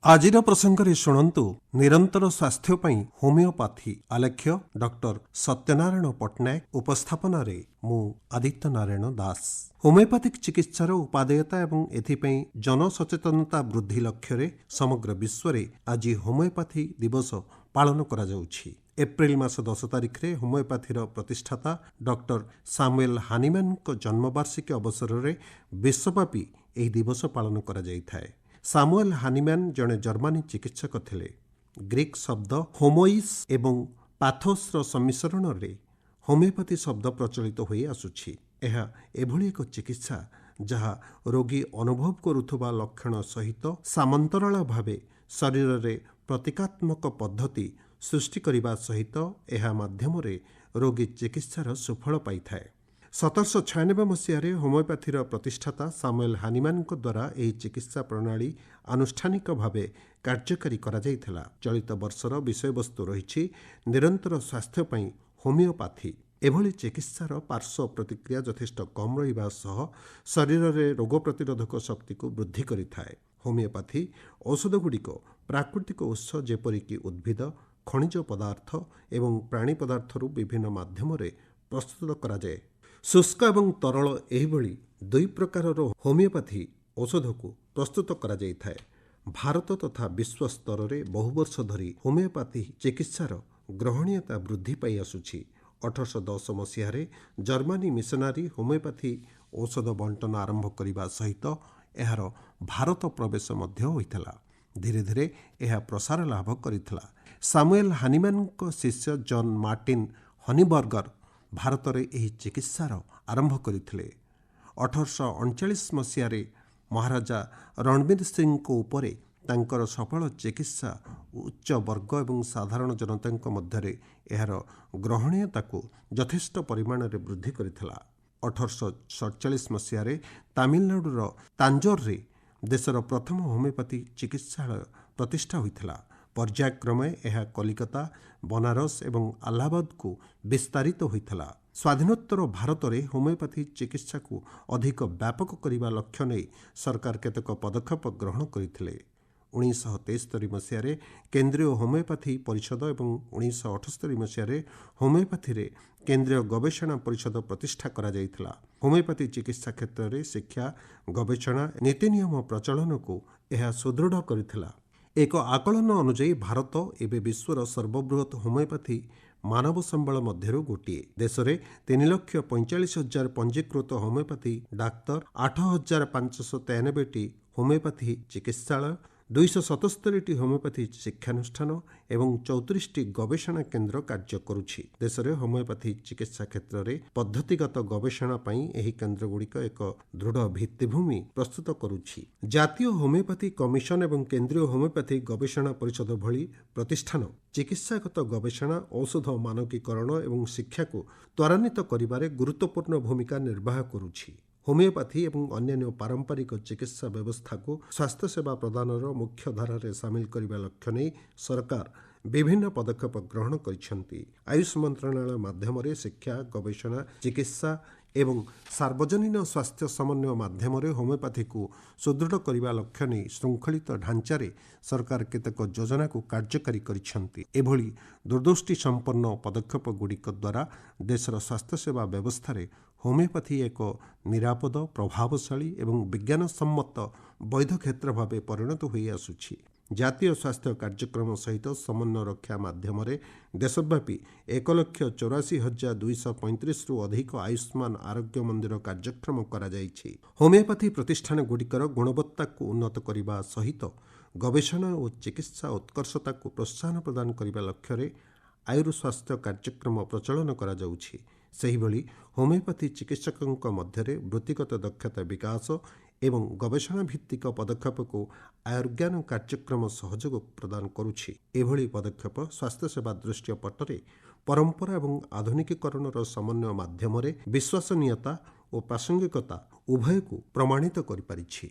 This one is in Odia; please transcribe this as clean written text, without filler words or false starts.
ଆଜିର ପ୍ରସଙ୍ଗରେ ଶୁଣନ୍ତୁ ନିରନ୍ତର ସ୍ୱାସ୍ଥ୍ୟ ପାଇଁ ହୋମିଓପାଥି ଆଲେଖ୍ୟ ଡକ୍ଟର ସତ୍ୟନାରାୟଣ ପଟ୍ଟନାୟକ ଉପସ୍ଥାପନାରେ ମୁଁ ଆଦିତ୍ୟ ନାରାୟଣ ଦାସ। ହୋମିଓପାଥିକ ଚିକିତ୍ସାର ଉପାଦେୟତା ଏବଂ ଏଥିପାଇଁ ଜନସଚେତନତା ବୃଦ୍ଧି ଲକ୍ଷ୍ୟରେ ସମଗ୍ର ବିଶ୍ୱରେ ଆଜି ହୋମିଓପାଥି ଦିବସ ପାଳନ କରାଯାଉଛି। ଏପ୍ରିଲ ମାସ 10 ତାରିଖରେ ହୋମିଓପାଥିର ପ୍ରତିଷ୍ଠାତା ଡକ୍ଟର ସାମୁଏଲ ହାନିମ୍ୟାନଙ୍କ ଜନ୍ମବାର୍ଷିକୀ ଅବସରରେ ବିଶ୍ୱବ୍ୟାପୀ ଏହି ଦିବସ ପାଳନ କରାଯାଇଥାଏ। ସାମୁଏଲ ହାନିମ୍ୟାନ ଜଣେ ଜର୍ମାନୀ ଚିକିତ୍ସକ ଥିଲେ। ଗ୍ରୀକ୍ ଶବ୍ଦ ହୋମୋଇସ୍ ଏବଂ ପାଥୋସ୍ର ସମ୍ମିଶ୍ରଣରେ ହୋମିଓପାଥି ଶବ୍ଦ ପ୍ରଚଳିତ ହୋଇ ଆସୁଛି। ଏହା ଏଭଳି ଏକ ଚିକିତ୍ସା ଯାହା ରୋଗୀ ଅନୁଭବ କରୁଥିବା ଲକ୍ଷଣ ସହିତ ସମାନ୍ତରାଳ ଭାବେ ଶରୀରରେ ପ୍ରତୀକାତ୍ମକ ପଦ୍ଧତି ସୃଷ୍ଟି କରିବା ସହିତ ଏହା ମାଧ୍ୟମରେ ରୋଗୀ ଚିକିତ୍ସାର ସୁଫଳ ପାଇଥାଏ। 1796 ମସିହାରେ ହୋମିଓପାଥିର ପ୍ରତିଷ୍ଠାତା ସାମୁଏଲ ହାନିମ୍ୟାନଙ୍କ ଦ୍ୱାରା ଏହି ଚିକିତ୍ସା ପ୍ରଣାଳୀ ଆନୁଷ୍ଠାନିକ ଭାବେ କାର୍ଯ୍ୟକାରୀ କରାଯାଇଥିଲା। ଚଳିତ ବର୍ଷର ବିଷୟବସ୍ତୁ ରହିଛି ନିରନ୍ତର ସ୍ୱାସ୍ଥ୍ୟ ପାଇଁ ହୋମିଓପାଥି। ଏଭଳି ଚିକିତ୍ସାର ପାର୍ଶ୍ୱ ପ୍ରତିକ୍ରିୟା ଯଥେଷ୍ଟ କମ୍ ରହିବା ସହ ଶରୀରରେ ରୋଗ ପ୍ରତିରୋଧକ ଶକ୍ତିକୁ ବୃଦ୍ଧି କରିଥାଏ। ହୋମିଓପାଥି ଔଷଧଗୁଡ଼ିକ ପ୍ରାକୃତିକ ଉତ୍ସ ଯେପରିକି ଉଦ୍ଭିଦ, ଖଣିଜ ପଦାର୍ଥ ଏବଂ ପ୍ରାଣୀ ପଦାର୍ଥରୁ ବିଭିନ୍ନ ମାଧ୍ୟମରେ ପ୍ରସ୍ତୁତ କରାଯାଏ। ଶୁଷ୍କ ଏବଂ ତରଳ ଏହିଭଳି ଦୁଇ ପ୍ରକାରର ହୋମିଓପାଥି ଔଷଧକୁ ପ୍ରସ୍ତୁତ କରାଯାଇଥାଏ। ଭାରତ ତଥା ବିଶ୍ୱ ସ୍ତରରେ ବହୁ ବର୍ଷ ଧରି ହୋମିଓପାଥି ଚିକିତ୍ସାର ଗ୍ରହଣୀୟତା ବୃଦ୍ଧି ପାଇ ଆସୁଛି। 1810 ମସିହାରେ ଜର୍ମାନୀ ମିଶନାରୀ ହୋମିଓପାଥି ଔଷଧ ବଣ୍ଟନ ଆରମ୍ଭ କରିବା ସହିତ ଏହାର ଭାରତ ପ୍ରବେଶ ମଧ୍ୟ ହୋଇଥିଲା। ଧୀରେ ଧୀରେ ଏହା ପ୍ରସାର ଲାଭ କରିଥିଲା। ସାମୁଏଲ ହାନିମ୍ୟାନଙ୍କ ଶିଷ୍ୟ ଜନ୍ ମାର୍ଟିନ ହନିବର୍ଗର ଭାରତରେ ଏହି ଚିକିତ୍ସାର ଆରମ୍ଭ କରିଥିଲେ। 1839 ମସିହାରେ ମହାରାଜା ରଣବୀର ସିଂଙ୍କ ଉପରେ ତାଙ୍କର ସଫଳ ଚିକିତ୍ସା ଉଚ୍ଚ ବର୍ଗ ଏବଂ ସାଧାରଣ ଜନତାଙ୍କ ମଧ୍ୟରେ ଏହାର ଗ୍ରହଣୀୟତାକୁ ଯଥେଷ୍ଟ ପରିମାଣରେ ବୃଦ୍ଧି କରିଥିଲା। 1847 ମସିହାରେ ତାମିଲନାଡୁର ତାଞ୍ଜୋରରେ ଦେଶର ପ୍ରଥମ ହୋମିଓପାଥି ଚିକିତ୍ସାଳୟ ପ୍ରତିଷ୍ଠା ହୋଇଥିଲା। ପର୍ଯ୍ୟାୟକ୍ରମେ ଏହା କଲିକତା, ବନାରସ ଏବଂ ଆହ୍ଲାବାଦକୁ ବିସ୍ତାରିତ ହୋଇଥିଲା। ସ୍ୱାଧୀନୋତ୍ତର ଭାରତରେ ହୋମିଓପାଥି ଚିକିତ୍ସାକୁ ଅଧିକ ବ୍ୟାପକ କରିବା ଲକ୍ଷ୍ୟ ନେଇ ସରକାର କେତେକ ପଦକ୍ଷେପ ଗ୍ରହଣ କରିଥିଲେ। 1973 ମସିହାରେ କେନ୍ଦ୍ରୀୟ ହୋମିଓପାଥି ପରିଷଦ ଏବଂ 1978 ମସିହାରେ ହୋମିଓପାଥିରେ କେନ୍ଦ୍ରୀୟ ଗବେଷଣା ପରିଷଦ ପ୍ରତିଷ୍ଠା କରାଯାଇଥିଲା। ହୋମିଓପାଥି ଚିକିତ୍ସା କ୍ଷେତ୍ରରେ ଶିକ୍ଷା, ଗବେଷଣା, ନୀତିନିୟମ ପ୍ରଚଳନକୁ ଏହା ସୁଦୃଢ଼ କରିଥିଲା। ଏକ ଆକଳନ ଅନୁଯାୟୀ ଭାରତ ଏବେ ବିଶ୍ୱର ସର୍ବବୃହତ ହୋମିଓପାଥି ମାନବ ସମ୍ବଳ ମଧ୍ୟରୁ ଗୋଟିଏ। ଦେଶରେ 3,45,000 ପଞ୍ଜୀକୃତ ହୋମିଓପାଥି ଡାକ୍ତର, 8,593ଟି ହୋମିଓପାଥି ଚିକିତ୍ସାଳୟ, 277ଟି ହୋମିଓପାଥି ଶିକ୍ଷାନୁଷ୍ଠାନ ଏବଂ 34ଟି ଗବେଷଣା କେନ୍ଦ୍ର କାର୍ଯ୍ୟ କରୁଛି। ଦେଶରେ ହୋମିଓପାଥି ଚିକିତ୍ସା କ୍ଷେତ୍ରରେ ପଦ୍ଧତିଗତ ଗବେଷଣା ପାଇଁ ଏହି କେନ୍ଦ୍ରଗୁଡ଼ିକ ଏକ ଦୃଢ଼ ଭିତ୍ତିଭୂମି ପ୍ରସ୍ତୁତ କରୁଛି। ଜାତୀୟ ହୋମିଓପାଥି କମିଶନ ଏବଂ କେନ୍ଦ୍ରୀୟ ହୋମିଓପାଥି ଗବେଷଣା ପରିଷଦ ଭଳି ପ୍ରତିଷ୍ଠାନ ଚିକିତ୍ସାଗତ ଗବେଷଣା, ଔଷଧ ମାନକୀକରଣ ଏବଂ ଶିକ୍ଷାକୁ ତ୍ୱରାନ୍ୱିତ କରିବାରେ ଗୁରୁତ୍ୱପୂର୍ଣ୍ଣ ଭୂମିକା ନିର୍ବାହ କରୁଛି। ହୋମିଓପାଥି ଏବଂ ଅନ୍ୟାନ୍ୟ ପାରମ୍ପରିକ ଚିକିତ୍ସା ବ୍ୟବସ୍ଥାକୁ ସ୍ୱାସ୍ଥ୍ୟସେବା ପ୍ରଦାନର ମୁଖ୍ୟ ଧାରାରେ ସାମିଲ କରିବା ଲକ୍ଷ୍ୟ ନେଇ ସରକାର ବିଭିନ୍ନ ପଦକ୍ଷେପ ଗ୍ରହଣ କରିଛନ୍ତି। ଆୟୁଷ ମନ୍ତ୍ରଣାଳୟ ମାଧ୍ୟମରେ ଶିକ୍ଷା, ଗବେଷଣା, ଚିକିତ୍ସା ଏବଂ ସାର୍ବଜନୀନ ସ୍ୱାସ୍ଥ୍ୟ ସମନ୍ୱୟ ମାଧ୍ୟମରେ ହୋମିଓପାଥିକୁ ସୁଦୃଢ଼ କରିବା ଲକ୍ଷ୍ୟ ନେଇ ଶୃଙ୍ଖଳିତ ଢାଞ୍ଚାରେ ସରକାର କେତେକ ଯୋଜନାକୁ କାର୍ଯ୍ୟକାରୀ କରିଛନ୍ତି। ଏଭଳି ଦୂରଦୃଷ୍ଟି ସମ୍ପନ୍ନ ପଦକ୍ଷେପଗୁଡ଼ିକ ଦ୍ୱାରା ଦେଶର ସ୍ୱାସ୍ଥ୍ୟସେବା ବ୍ୟବସ୍ଥାରେ ହୋମିଓପାଥି ଏକ ନିରାପଦ, ପ୍ରଭାବଶାଳୀ ଏବଂ ବିଜ୍ଞାନସମ୍ମତ ବୈଧ କ୍ଷେତ୍ର ଭାବେ ପରିଣତ ହୋଇ ଆସୁଛି। ଜାତୀୟ ସ୍ୱାସ୍ଥ୍ୟ କାର୍ଯ୍ୟକ୍ରମ ସହିତ ସମନ୍ୱୟ ରକ୍ଷା ମାଧ୍ୟମରେ ଦେଶବ୍ୟାପୀ 1,84,235ରୁ ଅଧିକ ଆୟୁଷ୍ମାନ ଆରୋଗ୍ୟ ମନ୍ଦିର କାର୍ଯ୍ୟକ୍ରମ କରାଯାଇଛି। ହୋମିଓପାଥି ପ୍ରତିଷ୍ଠାନଗୁଡ଼ିକର ଗୁଣବତ୍ତାକୁ ଉନ୍ନତ କରିବା ସହିତ ଗବେଷଣା ଓ ଚିକିତ୍ସା ଉତ୍କର୍ଷତାକୁ ପ୍ରୋତ୍ସାହନ ପ୍ରଦାନ କରିବା ଲକ୍ଷ୍ୟରେ ଆୟୁର ସ୍ୱାସ୍ଥ୍ୟ କାର୍ଯ୍ୟକ୍ରମ ପ୍ରଚଳନ କରାଯାଉଛି। ସେହିଭଳି ହୋମିଓପାଥି ଚିକିତ୍ସକଙ୍କ ମଧ୍ୟରେ ବୃତ୍ତିଗତ ଦକ୍ଷତା ବିକାଶ ଏବଂ ଗବେଷଣା ଭିତ୍ତିକ ପଦକ୍ଷେପକୁ ଆୟୁର୍ଜ୍ଞାନ କାର୍ଯ୍ୟକ୍ରମ ସହଯୋଗ ପ୍ରଦାନ କରୁଛି। ଏଭଳି ପଦକ୍ଷେପ ସ୍ୱାସ୍ଥ୍ୟସେବା ଦୃଷ୍ଟିପଟରେ ପରମ୍ପରା ଏବଂ ଆଧୁନିକୀକରଣର ସମନ୍ୱୟ ମାଧ୍ୟମରେ ବିଶ୍ୱସନୀୟତା ଓ ପ୍ରାସଙ୍ଗିକତା ଉଭୟକୁ ପ୍ରମାଣିତ କରିପାରିଛି।